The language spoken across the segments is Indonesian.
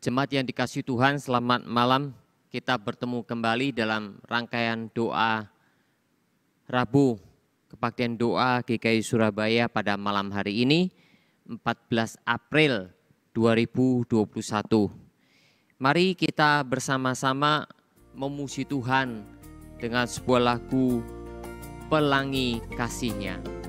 Jemaat yang dikasihi Tuhan, selamat malam. Kita bertemu kembali dalam rangkaian doa Rabu Kebaktian Doa GKI Surabaya pada malam hari ini, 14 April 2021. Mari kita bersama-sama memuji Tuhan dengan sebuah lagu Pelangi Kasih-Nya.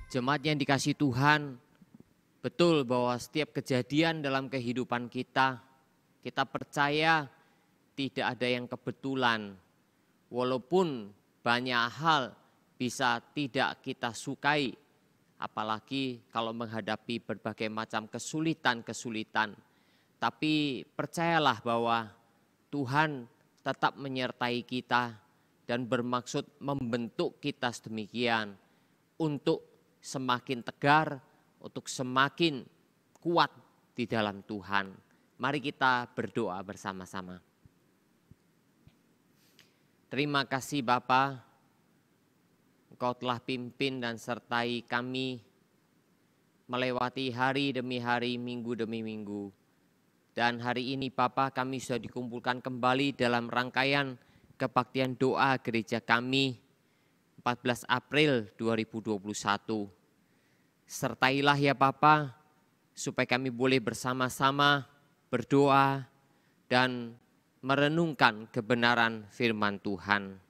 Jemaat yang dikasihi Tuhan, betul bahwa setiap kejadian dalam kehidupan kita percaya tidak ada yang kebetulan. Walaupun banyak hal bisa tidak kita sukai, apalagi kalau menghadapi berbagai macam kesulitan-kesulitan. Tapi percayalah bahwa Tuhan tetap menyertai kita dan bermaksud membentuk kita sedemikian untuk semakin tegar, untuk semakin kuat di dalam Tuhan. Mari kita berdoa bersama-sama. Terima kasih Bapa, Engkau telah pimpin dan sertai kami melewati hari demi hari, minggu demi minggu. Dan hari ini Bapa, kami sudah dikumpulkan kembali dalam rangkaian kebaktian doa gereja kami 14 April 2021. Sertailah ya Bapa, supaya kami boleh bersama-sama berdoa dan merenungkan kebenaran firman Tuhan.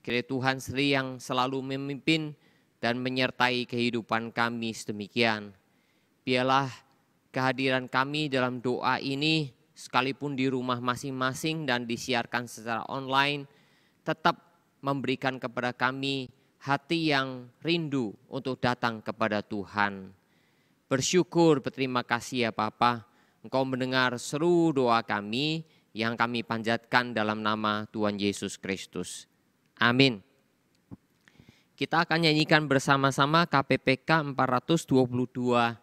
Kiranya Tuhan sendiri yang selalu memimpin dan menyertai kehidupan kami sedemikian. Biarlah kehadiran kami dalam doa ini sekalipun di rumah masing-masing dan disiarkan secara online, tetap memberikan kepada kami hati yang rindu untuk datang kepada Tuhan. Bersyukur, berterima kasih ya Bapa, Engkau mendengar seru doa kami yang kami panjatkan dalam nama Tuhan Yesus Kristus. Amin. Kita akan nyanyikan bersama-sama KPPK 422,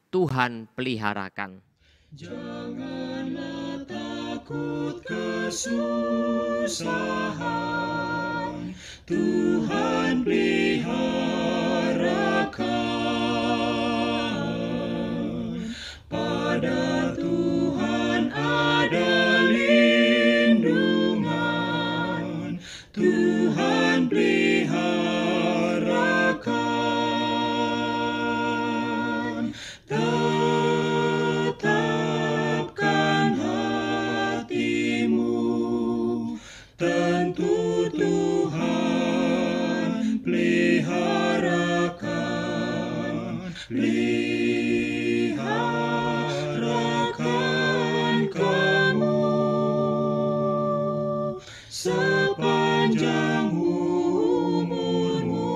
Tuhan peliharakan. Janganlah takut kesusahan, Tuhan peliharakan. Pada Tuhan ada lindungan, Tuhan peliharakan. Tetapkan hatimu, tentu Tuhan peliharakan. Peliharakan kamu sepanjang umurmu.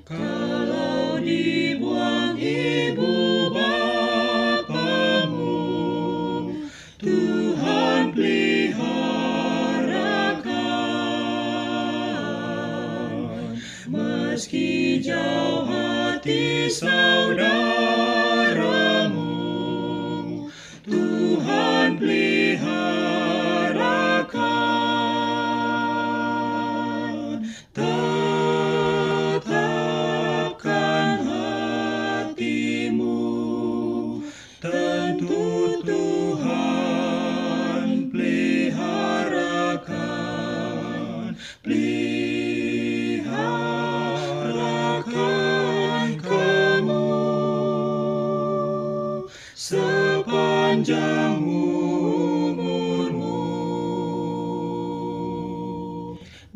Kalau dibuang ibu bapamu, Tuhan peliharakan. Meski jauh hati saudaramu, Tuhan peliharakan. Tetapkan hatimu, tentu Tuhan peliharakan. Peliharakan kamu sepanjang umurmu.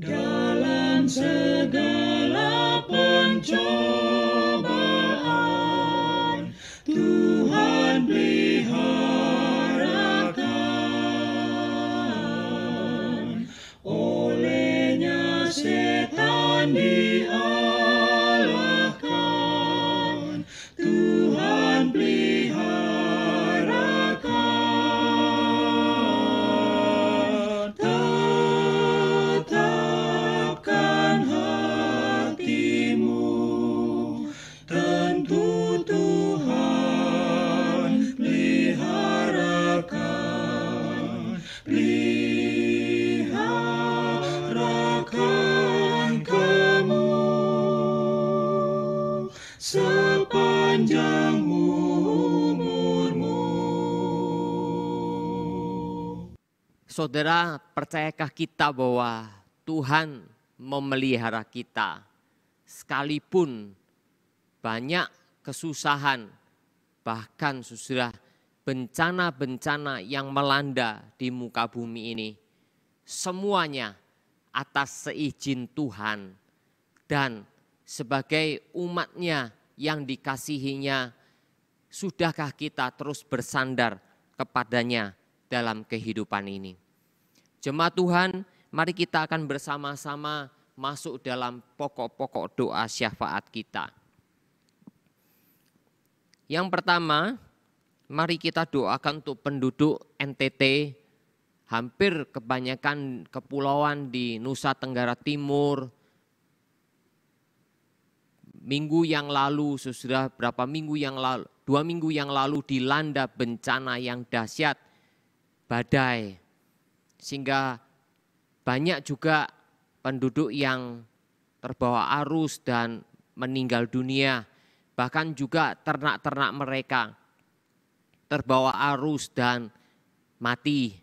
Dalam segala pencobaan, Tuhan peliharakan. Olehnya setan dialahkan, Tuhan peliharakan. Tetapkan hatimu, tentu Tuhan peliharakan. Peliharakan kamu sepanjang umurmu. Saudara, percayakah kita bahwa Tuhan memelihara kita sekalipun banyak kesusahan, bahkan sudah bencana-bencana yang melanda di muka bumi ini, semuanya atas seizin Tuhan, dan sebagai umatnya yang dikasihinya, sudahkah kita terus bersandar kepadanya dalam kehidupan ini? Jemaat Tuhan, mari kita akan bersama-sama masuk dalam pokok-pokok doa syafaat kita. Yang pertama, mari kita doakan untuk penduduk NTT, hampir kebanyakan kepulauan di Nusa Tenggara Timur. Minggu yang lalu, sudah berapa minggu yang lalu, 2 minggu yang lalu dilanda bencana yang dahsyat, badai. Sehingga banyak juga penduduk yang terbawa arus dan meninggal dunia. Bahkan juga ternak-ternak mereka terbawa arus dan mati.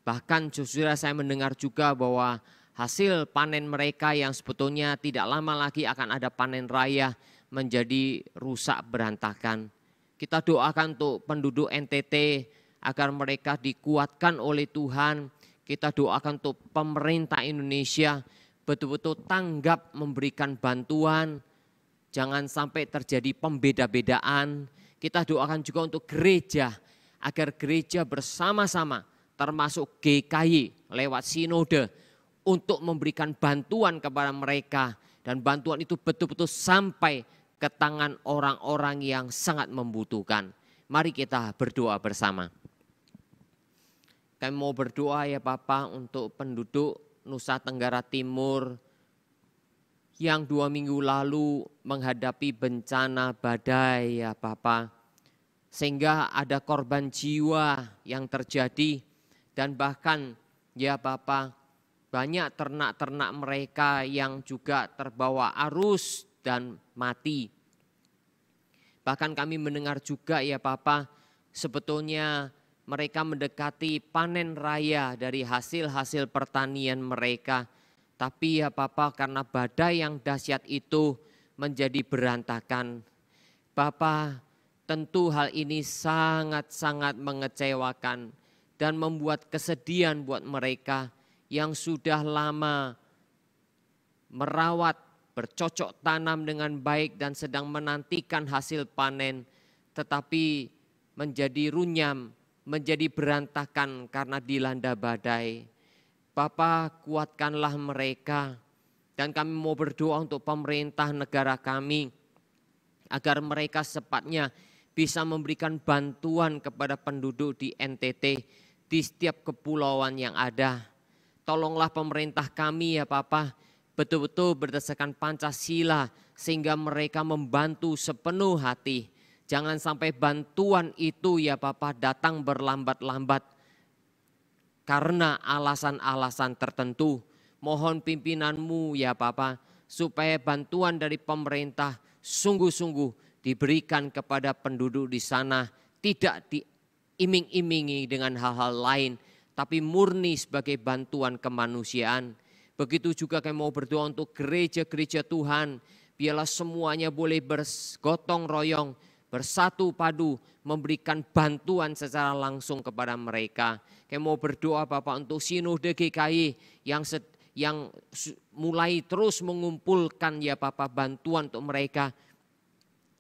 Bahkan saudara, saya mendengar juga bahwa hasil panen mereka yang sebetulnya tidak lama lagi akan ada panen raya menjadi rusak berantakan. Kita doakan untuk penduduk NTT agar mereka dikuatkan oleh Tuhan. Kita doakan untuk pemerintah Indonesia betul-betul tanggap memberikan bantuan. Jangan sampai terjadi pembeda-bedaan. Kita doakan juga untuk gereja agar gereja bersama-sama termasuk GKY lewat sinode untuk memberikan bantuan kepada mereka dan bantuan itu betul-betul sampai ke tangan orang-orang yang sangat membutuhkan. Mari kita berdoa bersama. Kami mau berdoa ya Bapa untuk penduduk Nusa Tenggara Timur yang 2 minggu lalu menghadapi bencana badai ya Bapa. Sehingga ada korban jiwa yang terjadi dan bahkan ya Bapa banyak ternak-ternak mereka yang juga terbawa arus dan mati. Bahkan kami mendengar juga ya Bapa, sebetulnya mereka mendekati panen raya dari hasil-hasil pertanian mereka. Tapi ya Bapa karena badai yang dahsyat itu menjadi berantakan. Bapa tentu hal ini sangat-sangat mengecewakan dan membuat kesedihan buat mereka yang sudah lama merawat, bercocok tanam dengan baik dan sedang menantikan hasil panen, tetapi menjadi runyam, menjadi berantakan karena dilanda badai. Bapa, kuatkanlah mereka dan kami mau berdoa untuk pemerintah negara kami agar mereka sepatnya bisa memberikan bantuan kepada penduduk di NTT di setiap kepulauan yang ada. Tolonglah pemerintah kami ya Bapa, betul-betul berdasarkan Pancasila sehingga mereka membantu sepenuh hati. Jangan sampai bantuan itu ya Bapa datang berlambat-lambat karena alasan-alasan tertentu. Mohon pimpinanmu ya Bapa supaya bantuan dari pemerintah sungguh-sungguh diberikan kepada penduduk di sana, tidak diiming-imingi dengan hal-hal lain, tapi murni sebagai bantuan kemanusiaan. Begitu juga kami mau berdoa untuk gereja-gereja Tuhan, biarlah semuanya boleh bergotong royong, bersatu padu, memberikan bantuan secara langsung kepada mereka. Kami mau berdoa Bapak untuk sinode GKI yang mulai terus mengumpulkan ya Bapak bantuan untuk mereka,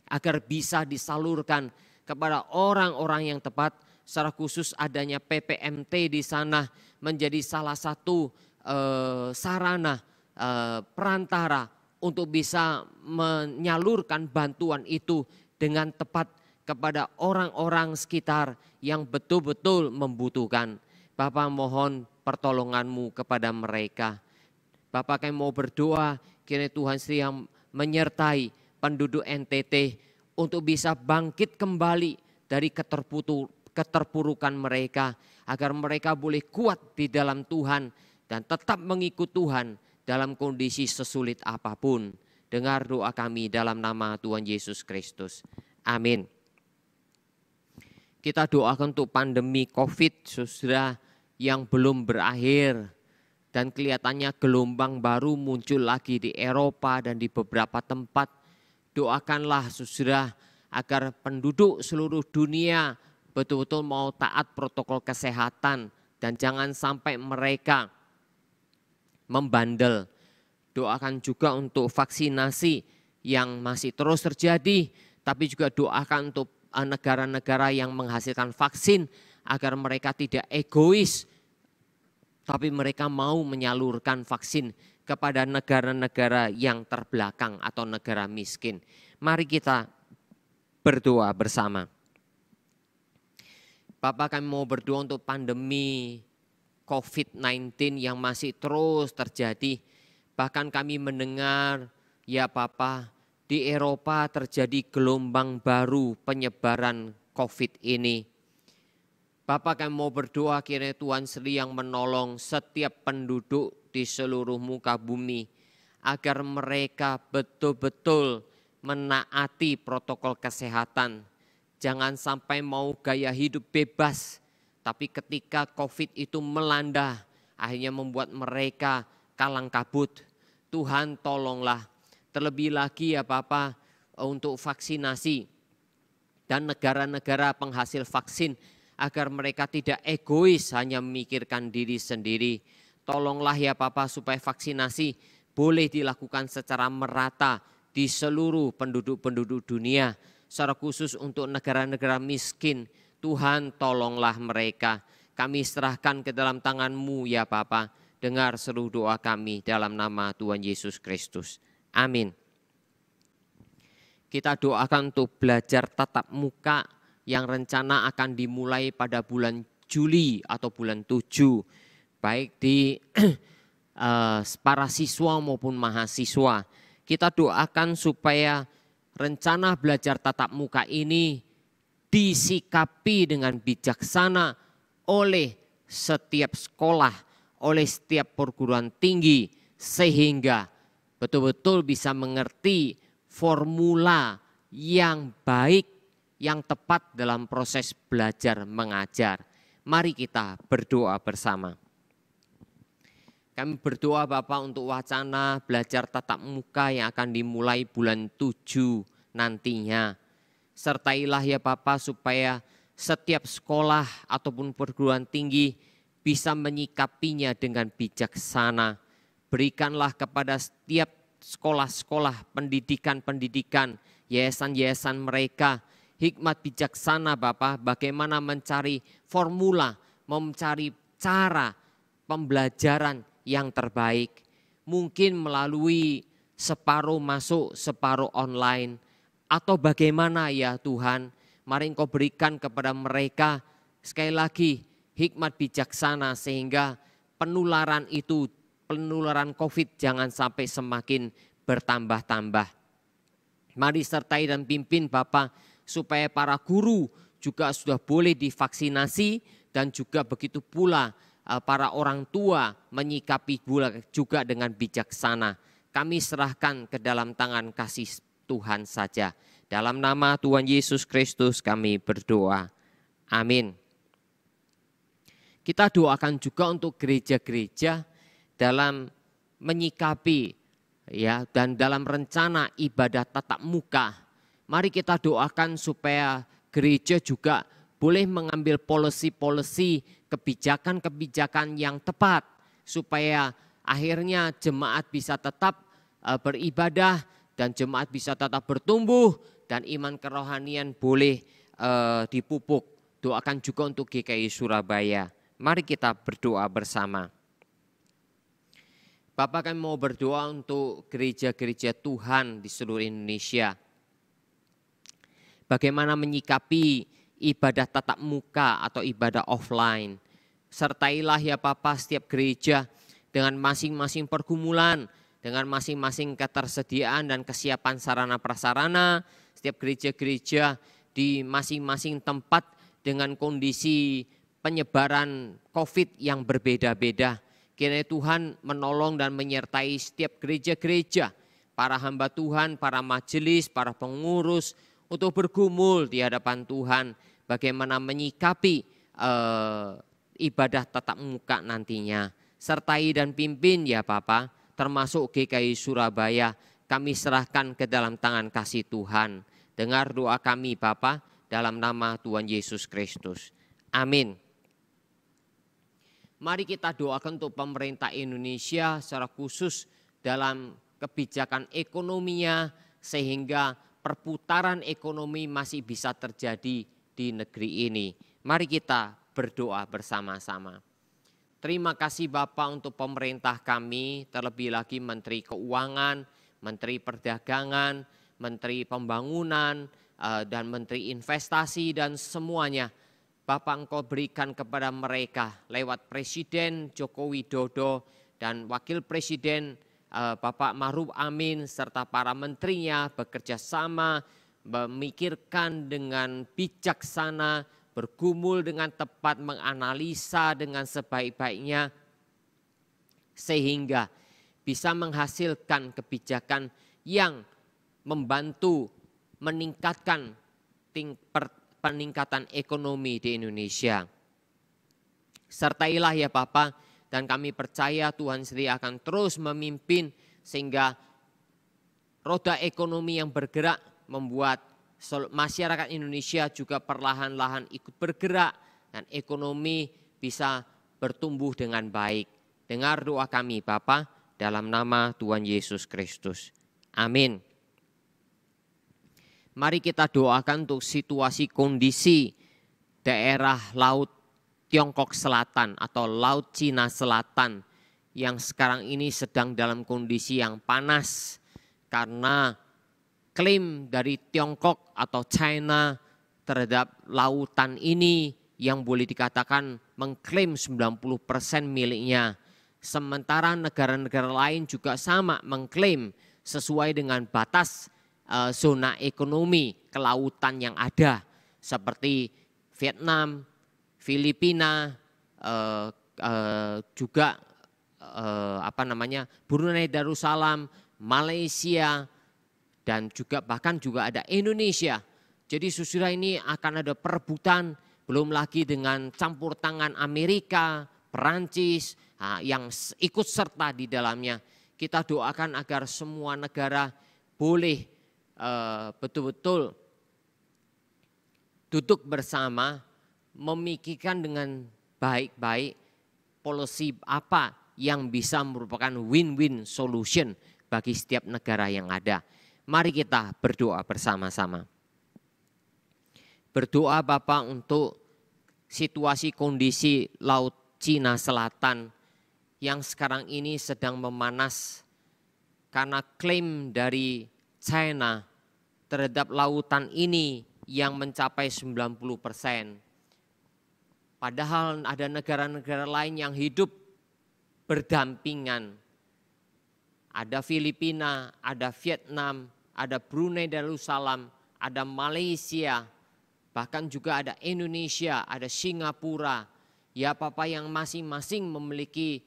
agar bisa disalurkan kepada orang-orang yang tepat. Secara khusus adanya PPMT di sana menjadi salah satu sarana perantara untuk bisa menyalurkan bantuan itu dengan tepat kepada orang-orang sekitar yang betul-betul membutuhkan. Bapak mohon pertolongan-Mu kepada mereka. Bapak kami mau berdoa kiranya Tuhan sendiri yang menyertai penduduk NTT untuk bisa bangkit kembali dari keterpurukan mereka, agar mereka boleh kuat di dalam Tuhan dan tetap mengikut Tuhan dalam kondisi sesulit apapun. Dengar doa kami dalam nama Tuhan Yesus Kristus. Amin. Kita doakan untuk pandemi COVID saudara yang belum berakhir dan kelihatannya gelombang baru muncul lagi di Eropa dan di beberapa tempat. Doakanlah saudara agar penduduk seluruh dunia betul-betul mau taat protokol kesehatan dan jangan sampai mereka membandel. Doakan juga untuk vaksinasi yang masih terus terjadi, tapi juga doakan untuk negara-negara yang menghasilkan vaksin agar mereka tidak egois, tapi mereka mau menyalurkan vaksin kepada negara-negara yang terbelakang atau negara miskin. Mari kita berdoa bersama. Bapak, kami mau berdoa untuk pandemi COVID-19 yang masih terus terjadi. Bahkan kami mendengar ya Bapak, di Eropa terjadi gelombang baru penyebaran COVID ini. Bapak, kami mau berdoa kiranya Tuhan sendiri yang menolong setiap penduduk di seluruh muka bumi, agar mereka betul-betul menaati protokol kesehatan. Jangan sampai mau gaya hidup bebas, tapi ketika COVID itu melanda, akhirnya membuat mereka kalang kabut. Tuhan tolonglah, terlebih lagi ya Bapak untuk vaksinasi dan negara-negara penghasil vaksin, agar mereka tidak egois hanya memikirkan diri sendiri. Tolonglah ya Bapak supaya vaksinasi boleh dilakukan secara merata di seluruh penduduk-penduduk dunia. Secara khusus untuk negara-negara miskin, Tuhan tolonglah mereka. Kami serahkan ke dalam tangan-Mu ya Bapa. Dengar seru doa kami dalam nama Tuhan Yesus Kristus. Amin. Kita doakan untuk belajar tatap muka yang rencana akan dimulai pada bulan Juli atau bulan 7. Baik di para siswa maupun mahasiswa. Kita doakan supaya rencana belajar tatap muka ini disikapi dengan bijaksana oleh setiap sekolah, oleh setiap perguruan tinggi, sehingga betul-betul bisa mengerti formula yang baik, yang tepat dalam proses belajar mengajar. Mari kita berdoa bersama. Kami berdoa Bapak untuk wacana belajar tatap muka yang akan dimulai bulan 7 nantinya. Sertailah ya Bapak supaya setiap sekolah ataupun perguruan tinggi bisa menyikapinya dengan bijaksana. Berikanlah kepada setiap sekolah-sekolah, pendidikan-pendidikan, yayasan-yayasan mereka hikmat bijaksana Bapak, bagaimana mencari formula, mencari cara pembelajaran yang terbaik. Mungkin melalui separuh masuk, separuh online, atau bagaimana ya Tuhan. Mari Engkau berikan kepada mereka sekali lagi hikmat bijaksana sehingga penularan itu, penularan COVID jangan sampai semakin bertambah-tambah. Mari sertai dan pimpin Bapak supaya para guru juga sudah boleh divaksinasi dan juga begitu pula para orang tua menyikapi juga dengan bijaksana. Kami serahkan ke dalam tangan kasih Tuhan saja. Dalam nama Tuhan Yesus Kristus kami berdoa. Amin. Kita doakan juga untuk gereja-gereja dalam menyikapi ya dan dalam rencana ibadah tatap muka. Mari kita doakan supaya gereja juga boleh mengambil policy-policy, kebijakan-kebijakan yang tepat supaya akhirnya jemaat bisa tetap beribadah dan jemaat bisa tetap bertumbuh dan iman kerohanian boleh dipupuk. Doakan juga untuk GKI Surabaya. Mari kita berdoa bersama. Bapak, kami mau berdoa untuk gereja-gereja Tuhan di seluruh Indonesia. Bagaimana menyikapi ibadah tatap muka atau ibadah offline. Sertailah ya Bapak setiap gereja dengan masing-masing pergumulan, dengan masing-masing ketersediaan dan kesiapan sarana prasarana. Setiap gereja-gereja di masing-masing tempat dengan kondisi penyebaran COVID yang berbeda-beda. Kiranya Tuhan menolong dan menyertai setiap gereja-gereja, para hamba Tuhan, para majelis, para pengurus, untuk bergumul di hadapan Tuhan bagaimana menyikapi ibadah tatap muka nantinya. Sertai dan pimpin ya Bapak, termasuk GKI Surabaya, kami serahkan ke dalam tangan kasih Tuhan. Dengar doa kami Bapak, dalam nama Tuhan Yesus Kristus. Amin. Mari kita doakan untuk pemerintah Indonesia secara khusus dalam kebijakan ekonominya sehingga perputaran ekonomi masih bisa terjadi di negeri ini. Mari kita berdoa bersama-sama. Terima kasih Bapak untuk pemerintah kami, terlebih lagi Menteri Keuangan, Menteri Perdagangan, Menteri Pembangunan, dan Menteri Investasi dan semuanya. Bapak Engkau berikan kepada mereka lewat Presiden Joko Widodo dan Wakil Presiden Bapak Ma'ruf Amin serta para menterinya bekerja sama, memikirkan dengan bijaksana, bergumul dengan tepat, menganalisa dengan sebaik-baiknya sehingga bisa menghasilkan kebijakan yang membantu meningkatkan peningkatan ekonomi di Indonesia. Sertailah ya Bapak. Dan kami percaya Tuhan sendiri akan terus memimpin sehingga roda ekonomi yang bergerak membuat masyarakat Indonesia juga perlahan-lahan ikut bergerak dan ekonomi bisa bertumbuh dengan baik. Dengar doa kami Bapa dalam nama Tuhan Yesus Kristus. Amin. Mari kita doakan untuk situasi kondisi daerah Laut Tiongkok Selatan atau Laut Cina Selatan yang sekarang ini sedang dalam kondisi yang panas karena klaim dari Tiongkok atau China terhadap lautan ini yang boleh dikatakan mengklaim 90% miliknya. Sementara negara-negara lain juga sama mengklaim sesuai dengan batas zona ekonomi kelautan yang ada seperti Vietnam, Filipina, juga Brunei Darussalam, Malaysia, dan juga bahkan juga ada Indonesia. Jadi saudara ini akan ada perebutan, belum lagi dengan campur tangan Amerika, Perancis yang ikut serta di dalamnya. Kita doakan agar semua negara boleh betul-betul duduk bersama, memikirkan dengan baik-baik policy apa yang bisa merupakan win-win solution bagi setiap negara yang ada. Mari kita berdoa bersama-sama. Berdoa Bapa untuk situasi kondisi Laut Cina Selatan yang sekarang ini sedang memanas karena klaim dari China terhadap lautan ini yang mencapai 90%. Padahal ada negara-negara lain yang hidup berdampingan. Ada Filipina, ada Vietnam, ada Brunei Darussalam, ada Malaysia, bahkan juga ada Indonesia, ada Singapura. Ya Bapak yang masing-masing memiliki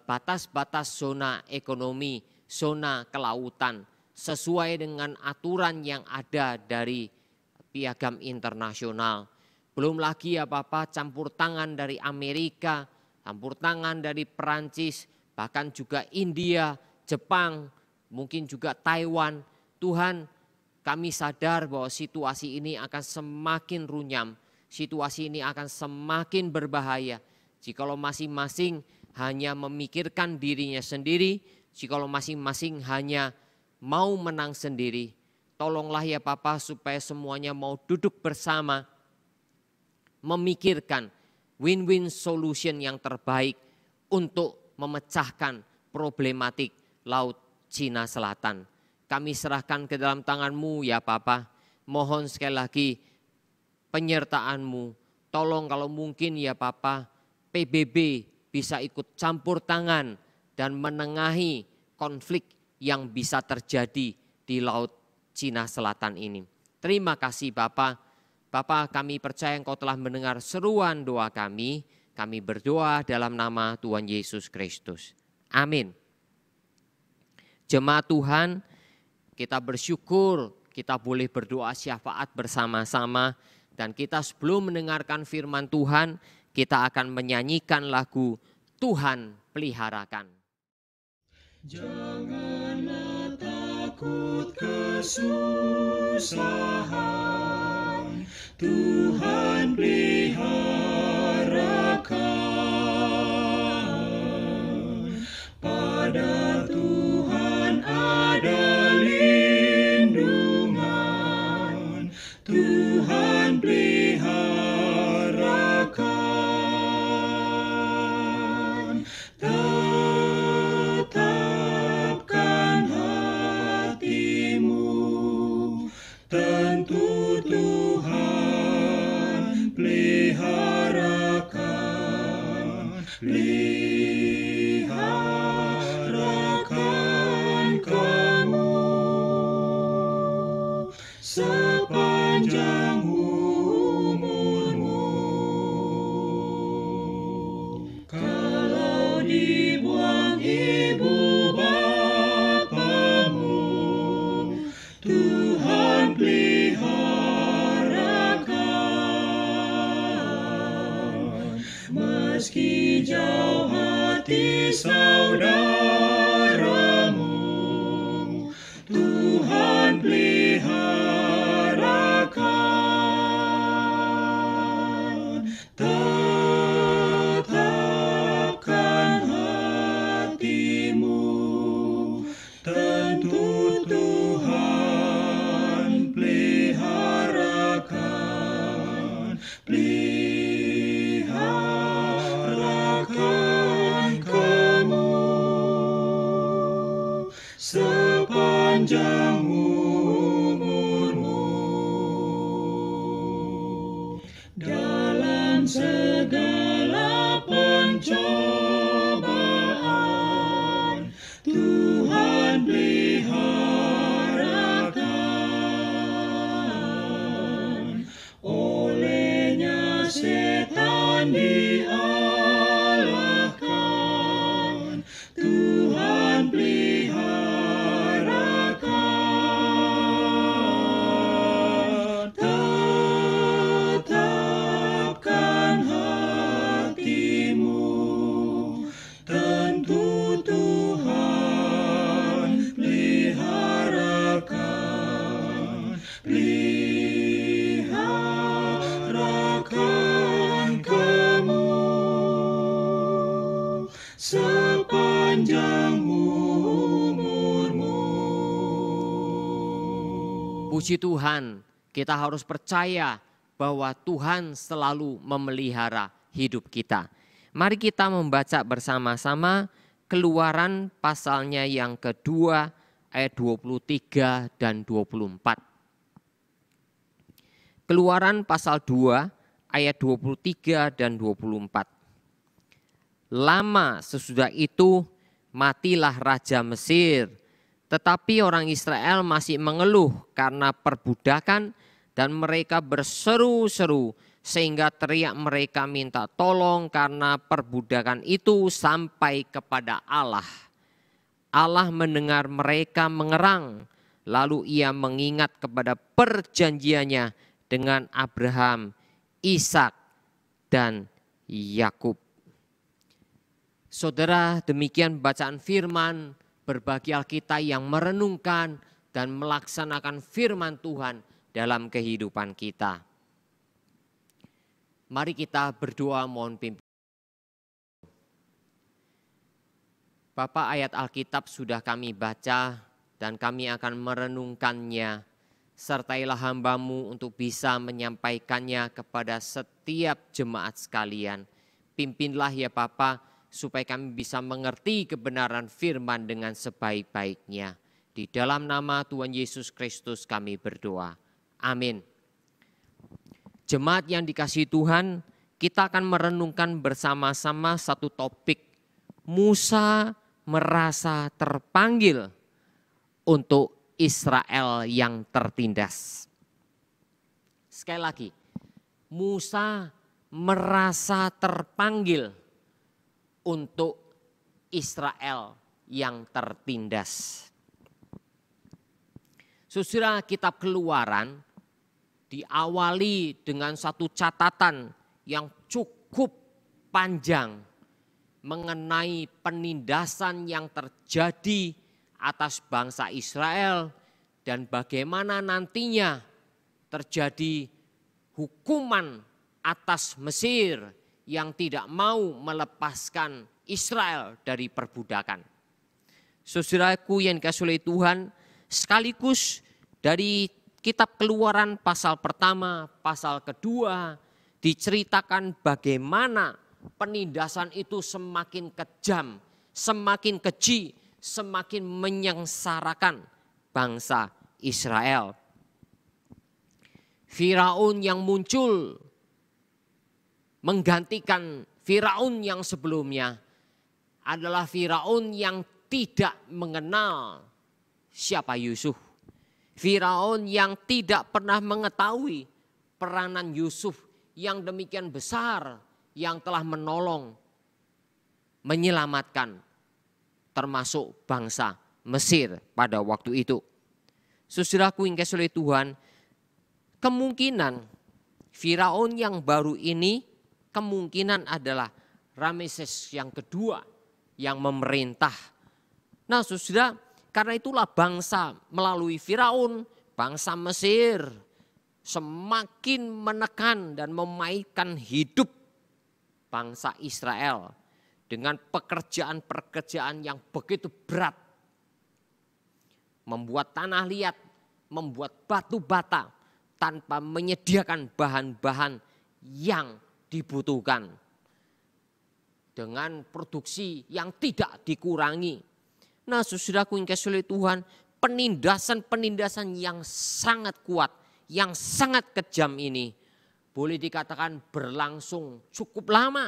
batas-batas zona ekonomi, zona kelautan sesuai dengan aturan yang ada dari piagam internasional. Belum lagi ya Bapak campur tangan dari Amerika, campur tangan dari Perancis, bahkan juga India, Jepang, mungkin juga Taiwan. Tuhan, kami sadar bahwa situasi ini akan semakin runyam, situasi ini akan semakin berbahaya. Jikalau masing-masing hanya memikirkan dirinya sendiri, jikalau masing-masing hanya mau menang sendiri, tolonglah ya Bapa supaya semuanya mau duduk bersama, memikirkan win-win solution yang terbaik untuk memecahkan problematik Laut Cina Selatan. Kami serahkan ke dalam tangan-Mu ya Bapa. Mohon sekali lagi penyertaan-Mu. Tolong kalau mungkin ya Bapa, PBB bisa ikut campur tangan dan menengahi konflik yang bisa terjadi di Laut Cina Selatan ini. Terima kasih Bapa. Bapa, kami percaya Engkau telah mendengar seruan doa kami. Kami berdoa dalam nama Tuhan Yesus Kristus. Amin. Jemaat Tuhan, kita bersyukur kita boleh berdoa syafaat bersama-sama. Dan kita sebelum mendengarkan firman Tuhan, kita akan menyanyikan lagu Tuhan Peliharakan. Janganlah takut kesusahan, Tuhan peliharakan. Pada Tuhan ada lindungan, Tuhan peliharakan. Tetapkan hatimu, tentu Tuhan peliharakan. Peliharakan kamu sepanjang umurmu. Kalau dibuang ibu bapamu, Tuhan peliharakan. Meski jauh hati saudaramu, Tuhan peliharakan. Tetapkan hatimu, tentu Tuhan peliharakan. sepanjang umurmu. Dalam segala pencobaan, Tuhan peliharakan. Olehnya setan dialahkan, Tuhan peliharakan. Tetapkan hatimu, tentu Tuhan peliharakan. Peliharakan kamu sepanjang umurmu. Puji Tuhan, kita harus percaya bahwa Tuhan selalu memelihara hidup kita. Mari kita membaca bersama-sama Keluaran pasalnya yang kedua ayat 23 dan 24. Keluaran pasal 2 ayat 23 dan 24. Lama sesudah itu matilah Raja Mesir, tetapi orang Israel masih mengeluh karena perbudakan dan mereka berseru-seru sehingga teriak mereka minta tolong karena perbudakan itu sampai kepada Allah. Allah mendengar mereka mengerang, lalu ia mengingat kepada perjanjiannya dengan Abraham, Ishak, dan Yakub. Saudara, demikian bacaan firman, berbagi Alkitab yang merenungkan dan melaksanakan firman Tuhan dalam kehidupan kita. Mari kita berdoa mohon pimpin. Bapak, ayat Alkitab sudah kami baca dan kami akan merenungkannya. Sertailah hamba-Mu untuk bisa menyampaikannya kepada setiap jemaat sekalian. Pimpinlah ya Bapa, supaya kami bisa mengerti kebenaran firman dengan sebaik-baiknya. Di dalam nama Tuhan Yesus Kristus kami berdoa. Amin. Jemaat yang dikasihi Tuhan, kita akan merenungkan bersama-sama satu topik. Musa merasa terpanggil untuk Israel yang tertindas. Sekali lagi, Musa merasa terpanggil untuk Israel yang tertindas. Saudara, kitab Keluaran diawali dengan satu catatan yang cukup panjang mengenai penindasan yang terjadi atas bangsa Israel dan bagaimana nantinya terjadi hukuman atas Mesir yang tidak mau melepaskan Israel dari perbudakan. Saudaraku yang dikasihi oleh Tuhan, sekaligus dari kitab Keluaran pasal pertama, pasal kedua diceritakan bagaimana penindasan itu semakin kejam, semakin keji, semakin menyengsarakan bangsa Israel. Firaun yang muncul menggantikan Firaun yang sebelumnya adalah Firaun yang tidak mengenal siapa Yusuf. Firaun yang tidak pernah mengetahui peranan Yusuf yang demikian besar yang telah menolong, menyelamatkan termasuk bangsa Mesir pada waktu itu. Saudaraku yang dikasihi oleh Tuhan, kemungkinan Firaun yang baru ini kemungkinan adalah Rameses yang kedua yang memerintah. Nah saudara, karena itulah bangsa melalui Firaun, bangsa Mesir semakin menekan dan memainkan hidup bangsa Israel dengan pekerjaan-pekerjaan yang begitu berat. Membuat tanah liat, membuat batu bata tanpa menyediakan bahan-bahan yang dibutuhkan. Dengan produksi yang tidak dikurangi. Nah saudaraku yang dikasihi oleh Tuhan, penindasan-penindasan yang sangat kuat, yang sangat kejam ini boleh dikatakan berlangsung cukup lama.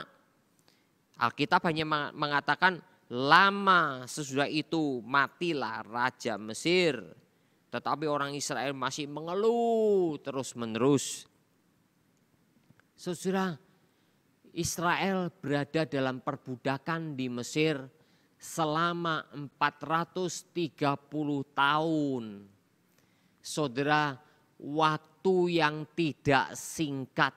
Alkitab hanya mengatakan lama sesudah itu matilah Raja Mesir. Tetapi orang Israel masih mengeluh terus-menerus. Saudara, Israel berada dalam perbudakan di Mesir selama 430 tahun. Saudara, waktu yang tidak singkat.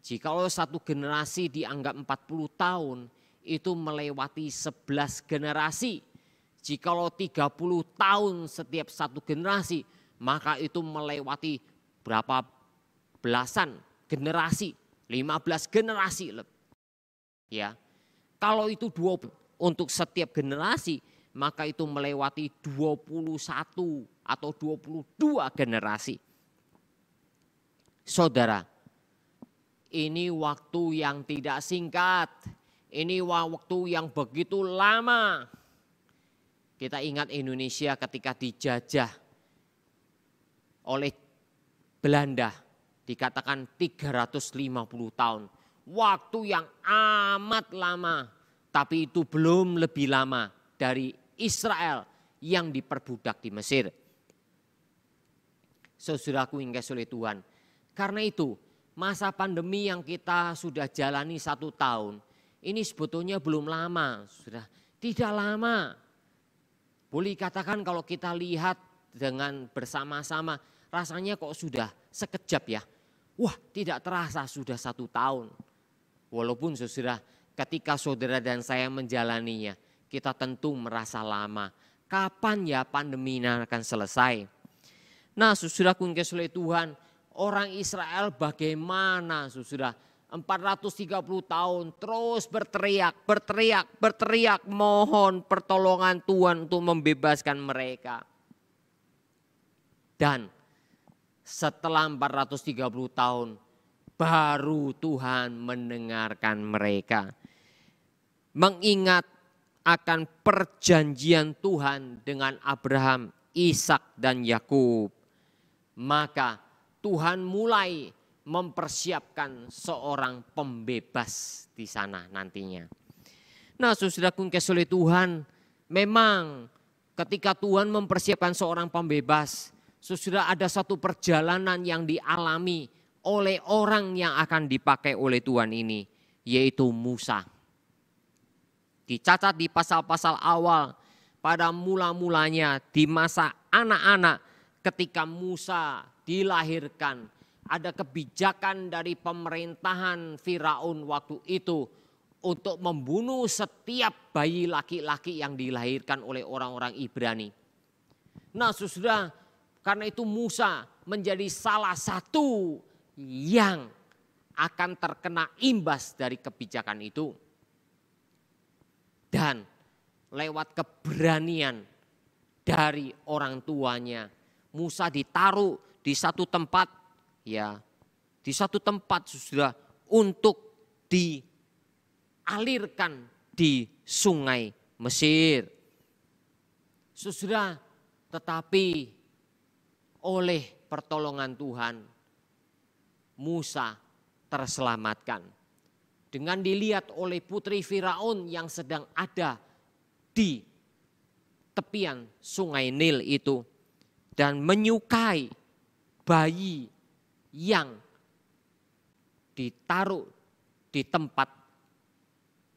Jikalau satu generasi dianggap 40 tahun, itu melewati 11 generasi. Jikalau 30 tahun setiap satu generasi, maka itu melewati berapa belasan generasi, 15 generasi. Ya. Kalau itu 20 untuk setiap generasi, maka itu melewati 21 atau 22 generasi. Saudara, ini waktu yang tidak singkat. Ini waktu yang begitu lama. Kita ingat Indonesia ketika dijajah oleh Belanda, dikatakan 350 tahun. Waktu yang amat lama, tapi itu belum lebih lama dari Israel yang diperbudak di Mesir. Saudaraku yang kasih oleh Tuhan, karena itu masa pandemi yang kita sudah jalani 1 tahun, ini sebetulnya belum lama, sudah tidak lama. Boleh katakan kalau kita lihat dengan bersama-sama, rasanya kok sudah sekejap ya. Wah, tidak terasa sudah 1 tahun. Walaupun saudara, ketika saudara dan saya menjalaninya, kita tentu merasa lama. Kapan ya pandemi ini akan selesai? Nah, saudaraku yang kasih oleh Tuhan, orang Israel bagaimana saudara? 430 tahun terus berteriak, mohon pertolongan Tuhan untuk membebaskan mereka. Dan setelah 430 tahun baru Tuhan mendengarkan mereka. Mengingat akan perjanjian Tuhan dengan Abraham, Ishak dan Yakub. Maka Tuhan mulai mempersiapkan seorang pembebas di sana nantinya. Nah, saudaraku yang kasih oleh Tuhan, memang ketika Tuhan mempersiapkan seorang pembebas, saudara, ada satu perjalanan yang dialami oleh orang yang akan dipakai oleh Tuhan ini, yaitu Musa. Dicatat di pasal-pasal awal, pada mula-mulanya di masa anak-anak ketika Musa dilahirkan, ada kebijakan dari pemerintahan Firaun waktu itu untuk membunuh setiap bayi laki-laki yang dilahirkan oleh orang-orang Ibrani. Nah, saudara, karena itu Musa menjadi salah satu yang akan terkena imbas dari kebijakan itu. Dan lewat keberanian dari orang tuanya, Musa ditaruh di satu tempat, ya, di satu tempat saudara, untuk dialirkan di sungai Mesir. Saudara, tetapi oleh pertolongan Tuhan, Musa terselamatkan. Dengan dilihat oleh putri Firaun yang sedang ada di tepian sungai Nil itu, dan menyukai bayi yang ditaruh di tempat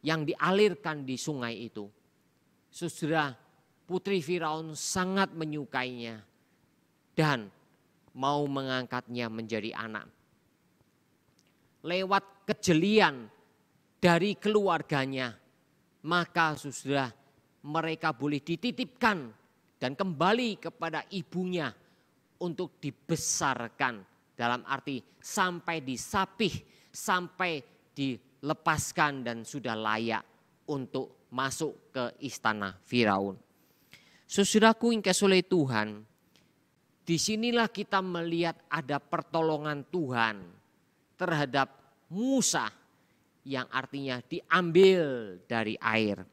yang dialirkan di sungai itu. Saudara, putri Firaun sangat menyukainya dan mau mengangkatnya menjadi anak. Lewat kejelian dari keluarganya, maka saudara, mereka boleh dititipkan dan kembali kepada ibunya untuk dibesarkan. Dalam arti sampai disapih, sampai dilepaskan dan sudah layak untuk masuk ke istana Firaun. Saudaraku yang kasih oleh Tuhan, disinilah kita melihat ada pertolongan Tuhan terhadap Musa yang artinya diambil dari air.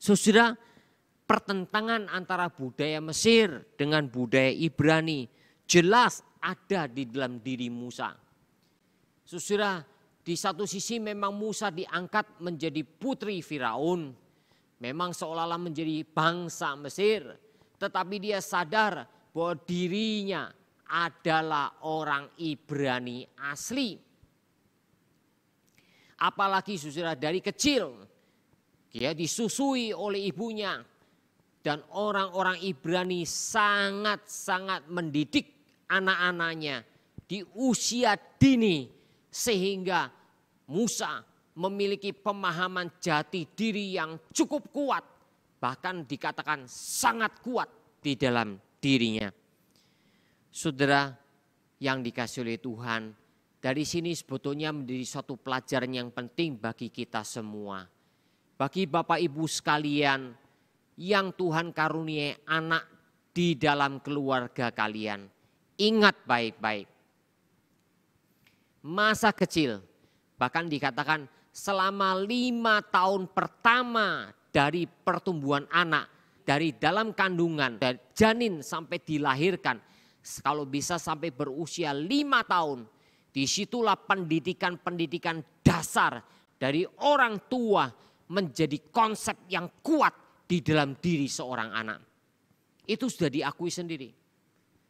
Saudara, pertentangan antara budaya Mesir dengan budaya Ibrani jelas ada di dalam diri Musa. Saudara, di satu sisi memang Musa diangkat menjadi putri Firaun, memang seolah-olah menjadi bangsa Mesir, tetapi dia sadar bahwa dirinya adalah orang Ibrani asli. Apalagi saudara, dari kecil dia disusui oleh ibunya, dan orang-orang Ibrani sangat-sangat mendidik anak-anaknya di usia dini, sehingga Musa memiliki pemahaman jati diri yang cukup kuat, bahkan dikatakan sangat kuat di dalam dirinya. Saudara yang dikasihi oleh Tuhan, dari sini sebetulnya menjadi suatu pelajaran yang penting bagi kita semua. Bagi Bapak Ibu sekalian yang Tuhan karuniai anak di dalam keluarga kalian, ingat baik-baik. Masa kecil, bahkan dikatakan selama 5 tahun pertama dari pertumbuhan anak, dari dalam kandungan, dari janin sampai dilahirkan, kalau bisa sampai berusia 5 tahun, disitulah pendidikan-pendidikan dasar dari orang tua menjadi konsep yang kuat di dalam diri seorang anak. Itu sudah diakui sendiri.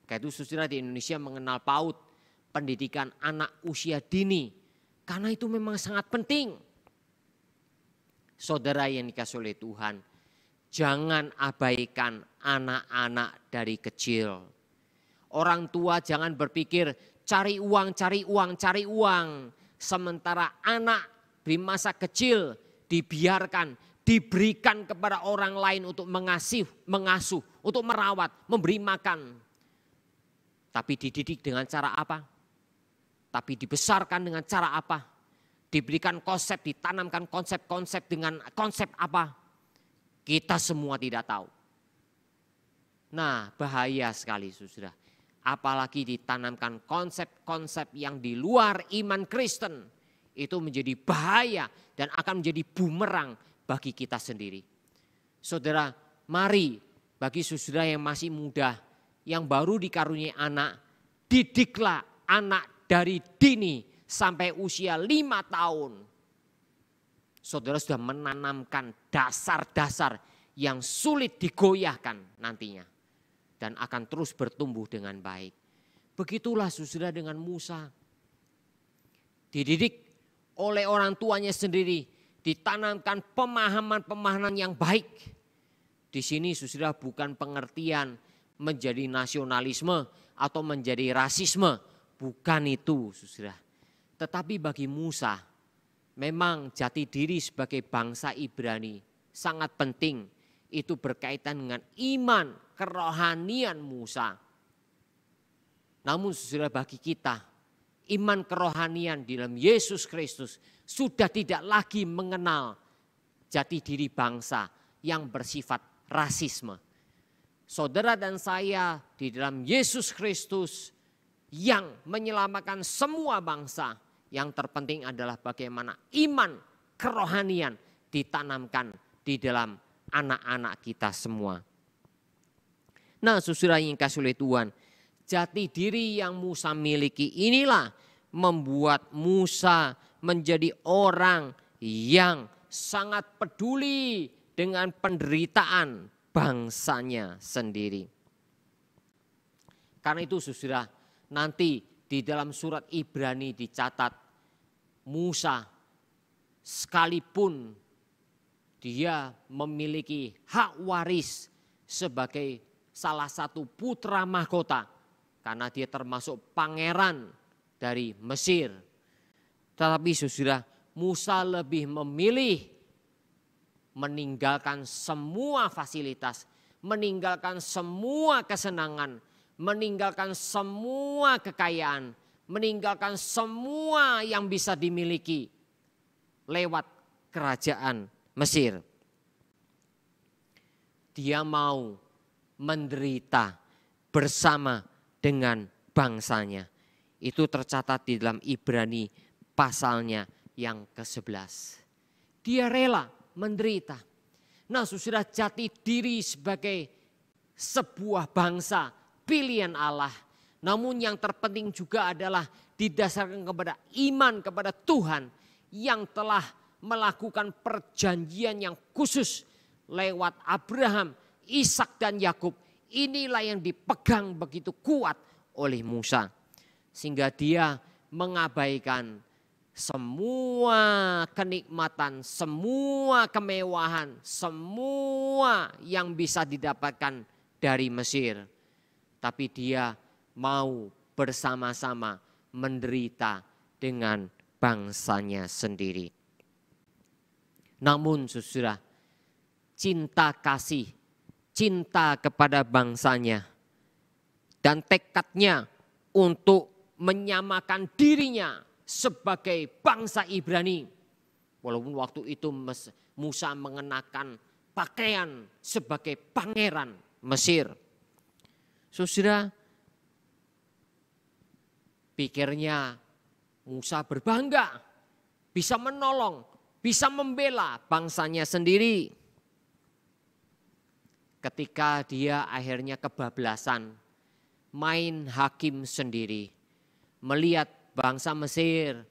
Karena itu saudara, di Indonesia mengenal PAUD, pendidikan anak usia dini. Karena itu memang sangat penting. Saudara yang dikasihi oleh Tuhan, jangan abaikan anak-anak dari kecil. Orang tua jangan berpikir cari uang, cari uang, cari uang. Sementara anak di masa kecil dibiarkan, diberikan kepada orang lain untuk mengasuh, untuk merawat, memberi makan. Tapi dididik dengan cara apa? Tapi dibesarkan dengan cara apa? Diberikan konsep, ditanamkan konsep-konsep dengan konsep apa? Kita semua tidak tahu. Nah, bahaya sekali saudara. Apalagi ditanamkan konsep-konsep yang di luar iman Kristen. Itu menjadi bahaya dan akan menjadi bumerang bagi kita sendiri. Saudara, mari bagi saudara yang masih muda, yang baru dikaruniai anak, didiklah anak dari dini sampai usia 5 tahun. Saudara sudah menanamkan dasar-dasar yang sulit digoyahkan nantinya. Dan akan terus bertumbuh dengan baik. Begitulah saudara dengan Musa. Dididik oleh orang tuanya sendiri, ditanamkan pemahaman-pemahaman yang baik. Di sini saudara bukan pengertian menjadi nasionalisme atau menjadi rasisme, bukan itu saudara. Tetapi bagi Musa, memang jati diri sebagai bangsa Ibrani sangat penting. Itu berkaitan dengan iman, kerohanian Musa. Namun saudara, bagi kita, iman kerohanian di dalam Yesus Kristus sudah tidak lagi mengenal jati diri bangsa yang bersifat rasisme. Saudara dan saya di dalam Yesus Kristus yang menyelamatkan semua bangsa, yang terpenting adalah bagaimana iman kerohanian ditanamkan di dalam anak-anak kita semua. Nah, saudara yang dikasihi oleh Tuhan, jati diri yang Musa miliki inilah membuat Musa menjadi orang yang sangat peduli dengan penderitaan bangsanya sendiri. Karena itu saudara, nanti di dalam surat Ibrani dicatat Musa sekalipun dia memiliki hak waris sebagai salah satu putra mahkota karena dia termasuk pangeran dari Mesir. Tetapi saudara, Musa lebih memilih meninggalkan semua fasilitas, meninggalkan semua kesenangan, meninggalkan semua kekayaan, meninggalkan semua yang bisa dimiliki lewat kerajaan Mesir. Dia mau menderita bersama dengan bangsanya. Itu tercatat di dalam Ibrani pasalnya yang ke-11. Dia rela menderita. Nah saudara, jati diri sebagai sebuah bangsa pilihan Allah. Namun yang terpenting juga adalah didasarkan kepada iman kepada Tuhan yang telah melakukan perjanjian yang khusus lewat Abraham, Ishak dan Yakub. Inilah yang dipegang begitu kuat oleh Musa. Sehingga dia mengabaikan semua kenikmatan, semua kemewahan, semua yang bisa didapatkan dari Mesir. Tapi dia mau bersama-sama menderita dengan bangsanya sendiri. Namun saudara, cinta kasih, cinta kepada bangsanya, dan tekadnya untuk menyamakan dirinya sebagai bangsa Ibrani. Walaupun waktu itu Musa mengenakan pakaian sebagai pangeran Mesir. Saudara, pikirnya Musa berbangga bisa menolong, bisa membela bangsanya sendiri. Ketika dia akhirnya kebablasan, main hakim sendiri, melihat bangsa Mesir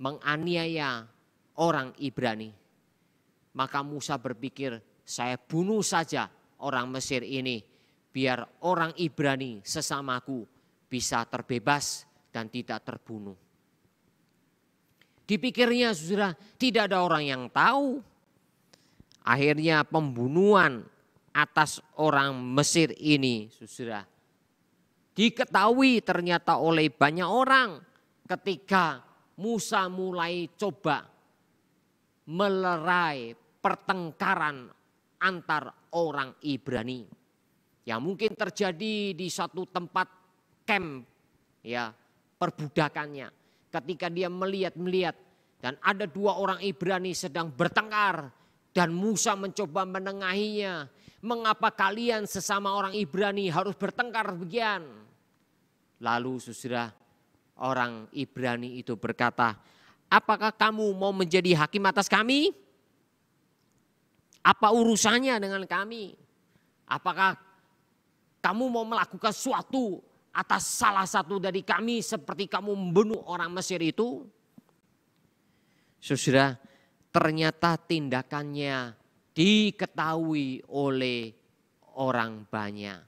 menganiaya orang Ibrani. Maka Musa berpikir, saya bunuh saja orang Mesir ini, biar orang Ibrani sesamaku bisa terbebas dan tidak terbunuh. Dipikirnya saudara, tidak ada orang yang tahu. Akhirnya pembunuhan atas orang Mesir ini saudara diketahui ternyata oleh banyak orang ketika Musa mulai coba melerai pertengkaran antar orang Ibrani. Yang mungkin terjadi di satu tempat camp ya perbudakannya. Ketika dia melihat dan ada dua orang Ibrani sedang bertengkar dan Musa mencoba menengahinya. Mengapa kalian sesama orang Ibrani harus bertengkar begian? Lalu saudara, orang Ibrani itu berkata, apakah kamu mau menjadi hakim atas kami? Apa urusannya dengan kami? Apakah kamu mau melakukan sesuatu atas salah satu dari kami seperti kamu membunuh orang Mesir itu? Saudara, ternyata tindakannya diketahui oleh orang banyak.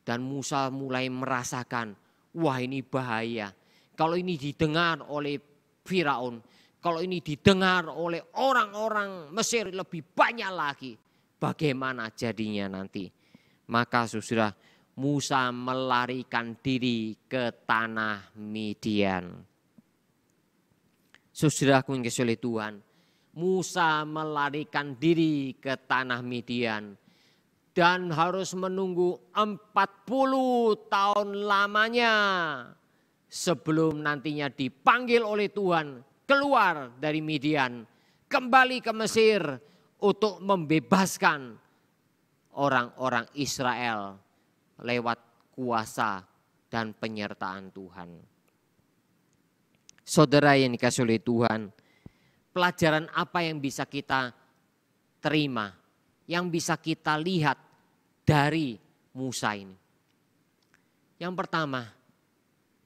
Dan Musa mulai merasakan, wah ini bahaya. Kalau ini didengar oleh Firaun, kalau ini didengar oleh orang-orang Mesir lebih banyak lagi, bagaimana jadinya nanti? Maka saudara, Musa melarikan diri ke tanah Midian. Saudaraku yang dikasihi oleh Tuhan, Musa melarikan diri ke tanah Midian. Dan harus menunggu 40 tahun lamanya sebelum nantinya dipanggil oleh Tuhan keluar dari Midian, kembali ke Mesir untuk membebaskan orang-orang Israel lewat kuasa dan penyertaan Tuhan. Saudara yang dikasihi oleh Tuhan, pelajaran apa yang bisa kita terima, yang bisa kita lihat dari Musa ini? Yang pertama,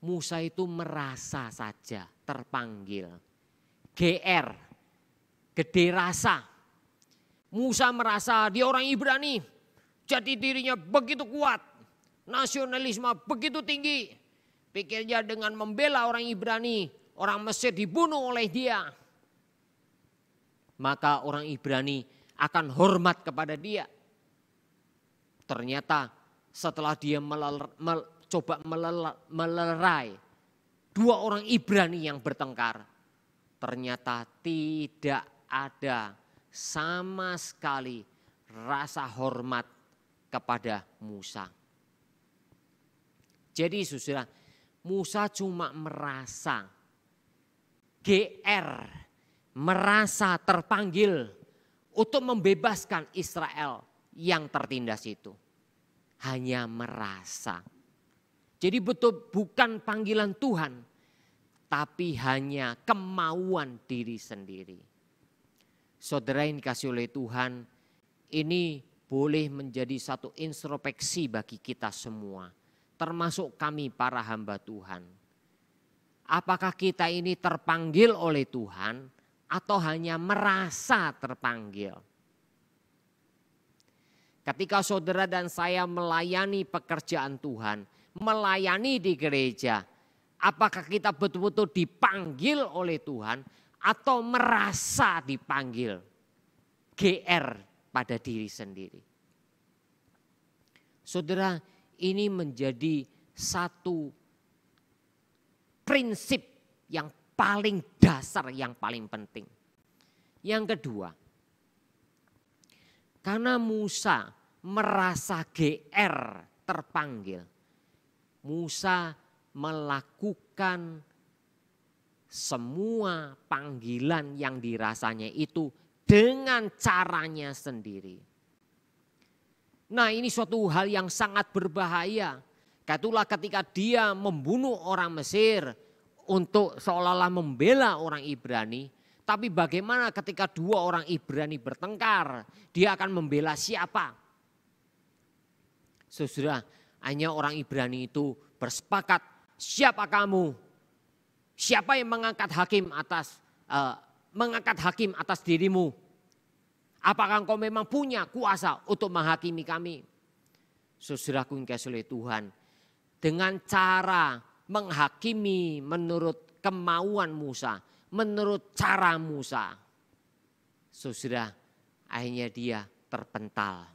Musa itu merasa saja terpanggil. GR, gede rasa. Musa merasa dia orang Ibrani, jati dirinya begitu kuat, nasionalisme begitu tinggi. Pikirnya dengan membela orang Ibrani, orang Mesir dibunuh oleh dia. Maka orang Ibrani akan hormat kepada dia. Ternyata setelah dia coba melerai dua orang Ibrani yang bertengkar, ternyata tidak ada sama sekali rasa hormat kepada Musa. Jadi saudara, Musa cuma merasa GR, merasa terpanggil untuk membebaskan Israel yang tertindas itu. Hanya merasa. Jadi betul bukan panggilan Tuhan, tapi hanya kemauan diri sendiri. Saudara yang dikasihi oleh Tuhan, ini boleh menjadi satu introspeksi bagi kita semua, termasuk kami para hamba Tuhan. Apakah kita ini terpanggil oleh Tuhan atau hanya merasa terpanggil? Ketika saudara dan saya melayani pekerjaan Tuhan, melayani di gereja, apakah kita betul-betul dipanggil oleh Tuhan atau merasa dipanggil? GR pada diri sendiri. Saudara, ini menjadi satu prinsip yang paling dasar, yang paling penting. Yang kedua, karena Musa merasa GR terpanggil, Musa melakukan semua panggilan yang dirasanya itu dengan caranya sendiri. Nah, ini suatu hal yang sangat berbahaya. Itulah ketika dia membunuh orang Mesir untuk seolah-olah membela orang Ibrani. Tapi bagaimana ketika dua orang Ibrani bertengkar? Dia akan membela siapa? Saudara, hanya orang Ibrani itu bersepakat, siapa kamu? Siapa yang mengangkat hakim atas dirimu? Apakah engkau memang punya kuasa untuk menghakimi kami? Saudaraku yang dikasihi oleh Tuhan, dengan cara menghakimi menurut kemauan Musa, menurut cara Musa, saudara, akhirnya dia terpental.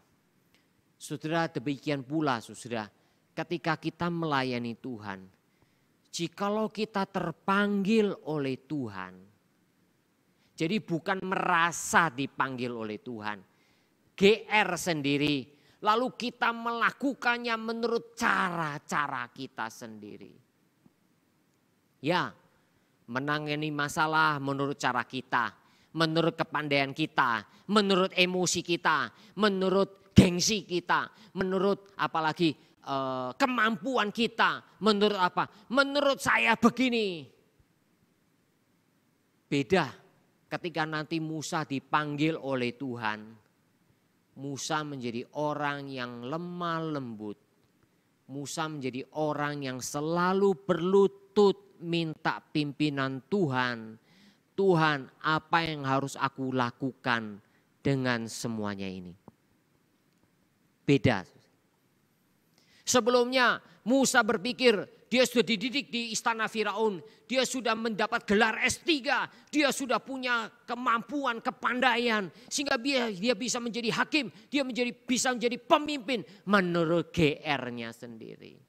Saudara, demikian pula saudara, ketika kita melayani Tuhan, jikalau kita terpanggil oleh Tuhan, jadi bukan merasa dipanggil oleh Tuhan, GR sendiri, lalu kita melakukannya menurut cara-cara kita sendiri. Ya, menangani masalah menurut cara kita, menurut kepandaian kita, menurut emosi kita, menurut gengsi kita, menurut apalagi kemampuan kita, menurut apa? Menurut saya begini. Beda ketika nanti Musa dipanggil oleh Tuhan. Musa menjadi orang yang lemah lembut. Musa menjadi orang yang selalu berlutut minta pimpinan Tuhan. Tuhan, apa yang harus aku lakukan dengan semuanya ini? Beda. Sebelumnya Musa berpikir dia sudah dididik di istana Firaun. Dia sudah mendapat gelar S3. Dia sudah punya kemampuan, kepandaian. Sehingga dia bisa menjadi hakim. Dia bisa menjadi pemimpin menurut GR-nya sendiri.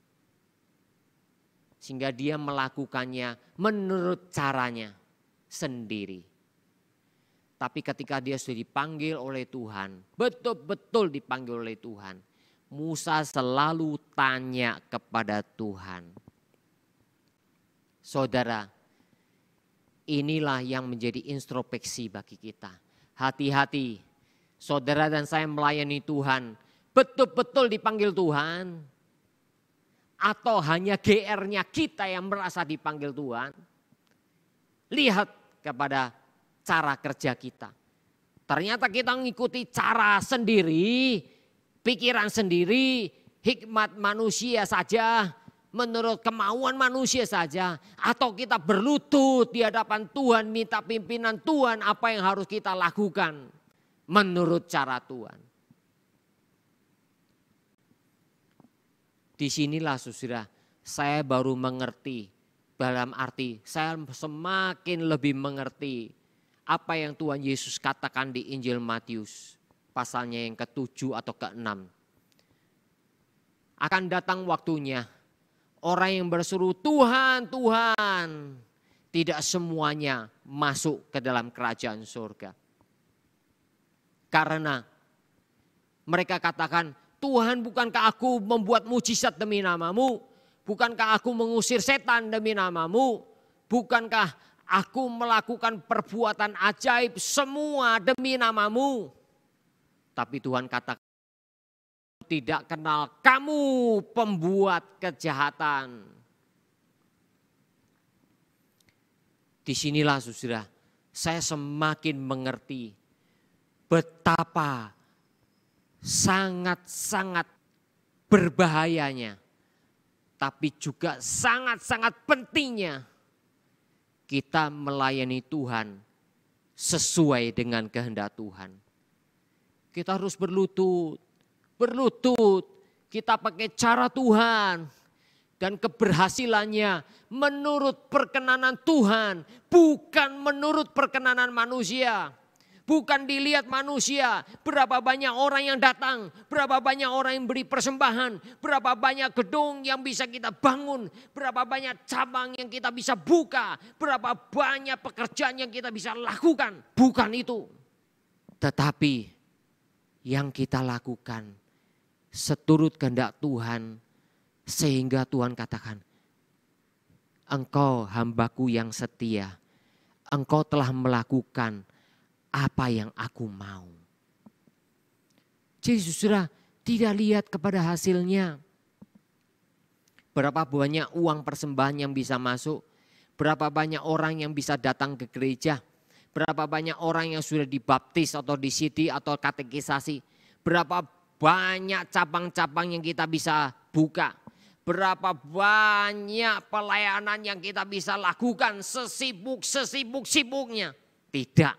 Sehingga dia melakukannya menurut caranya sendiri. Tapi ketika dia sudah dipanggil oleh Tuhan, betul-betul dipanggil oleh Tuhan, Musa selalu tanya kepada Tuhan. Saudara, inilah yang menjadi introspeksi bagi kita. Hati-hati, saudara dan saya melayani Tuhan, betul-betul dipanggil Tuhan, atau hanya GR-nya kita yang merasa dipanggil Tuhan. Lihat kepada cara kerja kita. Ternyata kita mengikuti cara sendiri, pikiran sendiri, hikmat manusia saja, menurut kemauan manusia saja, atau kita berlutut di hadapan Tuhan, minta pimpinan Tuhan apa yang harus kita lakukan menurut cara Tuhan. Disinilah saudara, saya baru mengerti, dalam arti saya semakin lebih mengerti apa yang Tuhan Yesus katakan di Injil Matius pasalnya yang ke-7 atau ke-6. Akan datang waktunya orang yang berseru Tuhan, Tuhan, tidak semuanya masuk ke dalam kerajaan surga. Karena mereka katakan, Tuhan, bukankah aku membuat mujizat demi namamu? Bukankah aku mengusir setan demi namamu? Bukankah aku melakukan perbuatan ajaib semua demi namamu? Tapi Tuhan katakan, tidak kenal kamu pembuat kejahatan. Disinilah saudara, saya semakin mengerti betapa sangat-sangat berbahayanya, tapi juga sangat-sangat pentingnya kita melayani Tuhan sesuai dengan kehendak Tuhan. Kita harus berlutut, kita pakai cara Tuhan. Dan keberhasilannya menurut perkenanan Tuhan, bukan menurut perkenanan manusia. Bukan dilihat manusia, berapa banyak orang yang datang, berapa banyak orang yang beri persembahan, berapa banyak gedung yang bisa kita bangun, berapa banyak cabang yang kita bisa buka, berapa banyak pekerjaan yang kita bisa lakukan. Bukan itu. Tetapi yang kita lakukan seturut kehendak Tuhan, sehingga Tuhan katakan, engkau hambaku yang setia, engkau telah melakukan apa yang aku mau. Jadi saudara, tidak lihat kepada hasilnya. Berapa banyak uang persembahan yang bisa masuk, berapa banyak orang yang bisa datang ke gereja, berapa banyak orang yang sudah dibaptis atau disidi atau katekisasi, berapa banyak cabang-cabang yang kita bisa buka. Berapa banyak pelayanan yang kita bisa lakukan sesibuk-sibuknya. Tidak.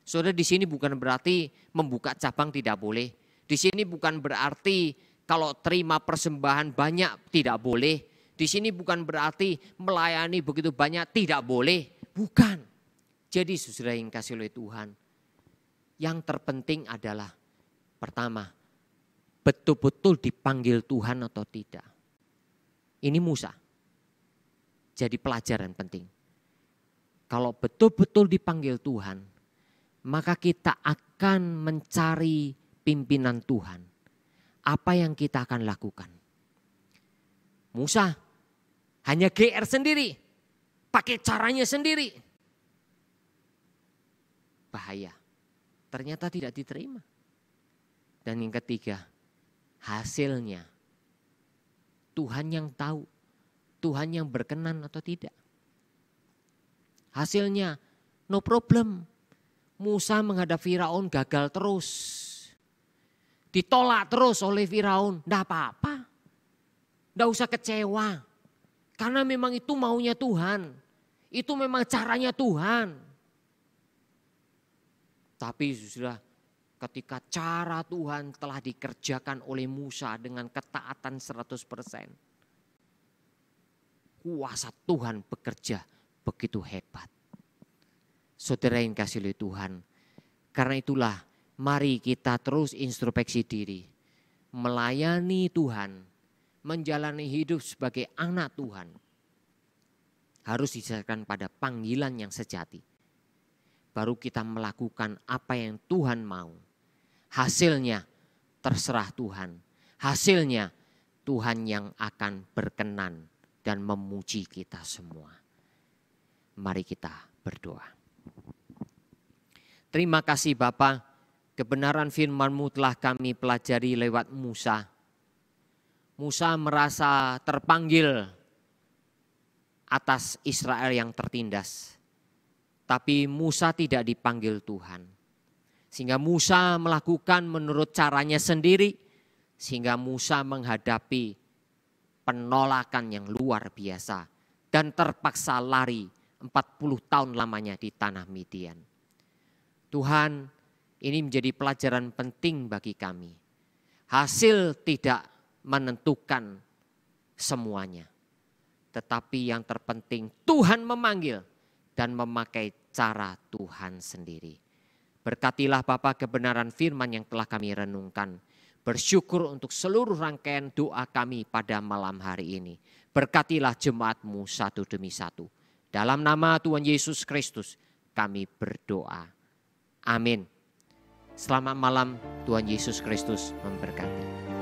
Saudara, di sini bukan berarti membuka cabang tidak boleh. Di sini bukan berarti kalau terima persembahan banyak tidak boleh. Di sini bukan berarti melayani begitu banyak tidak boleh. Bukan. Jadi saudara yang kasih oleh Tuhan, yang terpenting adalah pertama, betul-betul dipanggil Tuhan atau tidak. Ini Musa. Jadi pelajaran penting. Kalau betul-betul dipanggil Tuhan, maka kita akan mencari pimpinan Tuhan. Apa yang kita akan lakukan? Musa hanya GR sendiri, pakai caranya sendiri. Bahaya. Ternyata tidak diterima. Dan yang ketiga, hasilnya Tuhan yang tahu, Tuhan yang berkenan atau tidak. Hasilnya no problem. Musa menghadap Firaun gagal terus. Ditolak terus oleh Firaun, enggak apa-apa. Enggak usah kecewa. Karena memang itu maunya Tuhan. Itu memang caranya Tuhan. Tapi sudah ketika cara Tuhan telah dikerjakan oleh Musa dengan ketaatan 100%. Kuasa Tuhan bekerja begitu hebat. Saudara yang kasih oleh Tuhan. Karena itulah mari kita terus introspeksi diri. Melayani Tuhan. Menjalani hidup sebagai anak Tuhan. Harus didasarkan pada panggilan yang sejati. Baru kita melakukan apa yang Tuhan mau. Hasilnya terserah Tuhan. Hasilnya Tuhan yang akan berkenan dan memuji kita semua. Mari kita berdoa. Terima kasih Bapa, kebenaran firman-Mu telah kami pelajari lewat Musa. Musa merasa terpanggil atas Israel yang tertindas. Tapi Musa tidak dipanggil Tuhan. Sehingga Musa melakukan menurut caranya sendiri. Sehingga Musa menghadapi penolakan yang luar biasa. Dan terpaksa lari 40 tahun lamanya di tanah Midian. Tuhan, ini menjadi pelajaran penting bagi kami. Hasil tidak menentukan semuanya. Tetapi yang terpenting Tuhan memanggil dan memakai cara Tuhan sendiri. Berkatilah Bapa kebenaran firman yang telah kami renungkan. Bersyukur untuk seluruh rangkaian doa kami pada malam hari ini. Berkatilah jemaat-Mu satu demi satu. Dalam nama Tuhan Yesus Kristus kami berdoa. Amin. Selamat malam, Tuhan Yesus Kristus memberkati.